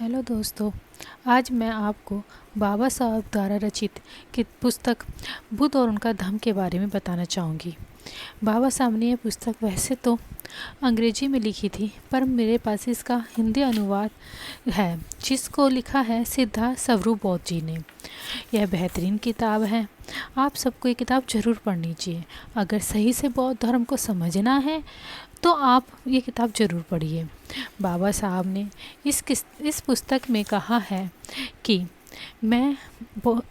Hello दोस्तों, आज मैं आपको बाबा साहब द्वारा रचित की पुस्तक बुद्ध और उनका धम्म के बारे में बताना चाहूँगी। बाबा साहब ने यह पुस्तक वैसे तो अंग्रेजी में लिखी थी, पर मेरे पास इसका हिंदी अनुवाद है जिसको लिखा है सिद्धार्थ स्वरूपबोध जी ने। यह बेहतरीन किताब है, आप सबको ये किताब ज़रूर पढ़नी चाहिए। अगर सही से बौद्ध धर्म को समझना है तो आप ये किताब ज़रूर पढ़िए। बाबा साहब ने इस पुस्तक में कहा है कि मैं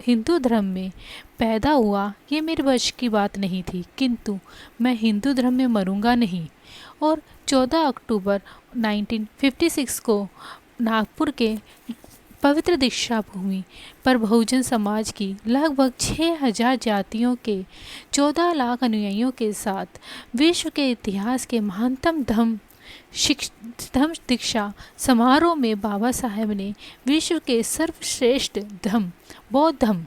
हिंदू धर्म में पैदा हुआ, ये मेरे वश की बात नहीं थी, किंतु मैं हिंदू धर्म में मरूंगा नहीं। और 14 अक्टूबर 1956 को नागपुर के पवित्र दीक्षा भूमि पर बहुजन समाज की लगभग 6000 जातियों के 14 लाख अनुयायियों के साथ विश्व के इतिहास के महानतम धम्म दीक्षा समारोह में बाबा साहेब ने विश्व के सर्वश्रेष्ठ धम्म बौद्ध धम्म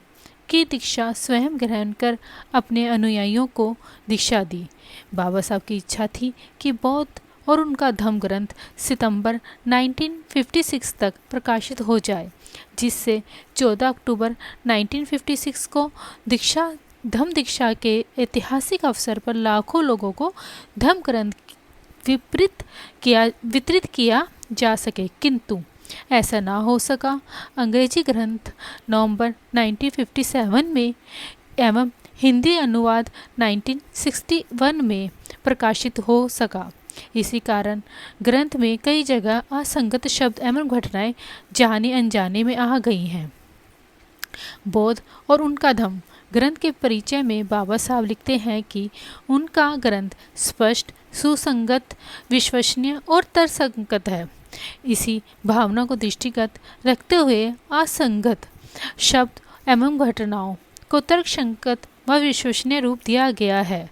की दीक्षा स्वयं ग्रहण कर अपने अनुयायियों को दीक्षा दी। बाबा साहब की इच्छा थी कि बौद्ध और उनका धम्म ग्रंथ सितंबर 1956 तक प्रकाशित हो जाए, जिससे 14 अक्टूबर 1956 को धम्म दीक्षा के ऐतिहासिक अवसर पर लाखों लोगों को धम्म ग्रंथ वितरित किया जा सके, किंतु ऐसा ना हो सका। अंग्रेजी ग्रंथ नवंबर 1957 में एवं हिंदी अनुवाद 1961 में प्रकाशित हो सका। इसी कारण ग्रंथ में कई जगह असंगत शब्द एवं घटनाएं जाने अनजाने में आ गई हैं। बौद्ध और उनका धम्म ग्रंथ के परिचय में बाबा साहब लिखते हैं कि उनका ग्रंथ स्पष्ट, सुसंगत, विश्वसनीय और तर्कसंगत है। इसी भावना को दृष्टिगत रखते हुए असंगत शब्द एवं घटनाओं को तर्कसंगत व विश्वसनीय रूप दिया गया है।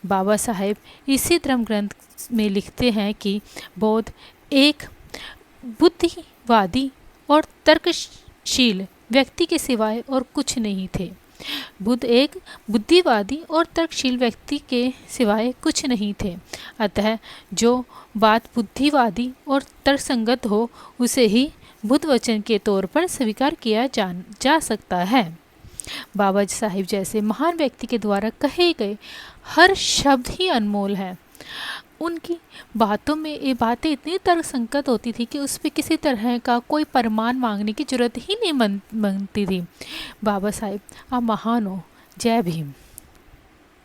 बाबा साहेब इसी धर्म ग्रंथ में लिखते हैं कि बौद्ध एक बुद्धिवादी और तर्कशील व्यक्ति के सिवाय और कुछ नहीं थे। बुद्ध एक बुद्धिवादी और तर्कशील व्यक्ति के सिवाय कुछ नहीं थे। अतः जो बात बुद्धिवादी और तर्कसंगत हो उसे ही बुद्ध वचन के तौर पर स्वीकार किया जा सकता है। बाबा साहिब जैसे महान व्यक्ति के द्वारा कहे गए हर शब्द ही अनमोल है। उनकी बातों में ये बातें इतनी तर्कसंगत होती थी कि उस पर किसी तरह का कोई प्रमाण मांगने की जरूरत ही नहीं बनती थी। बाबा साहिब आप महान हो। जय भीम।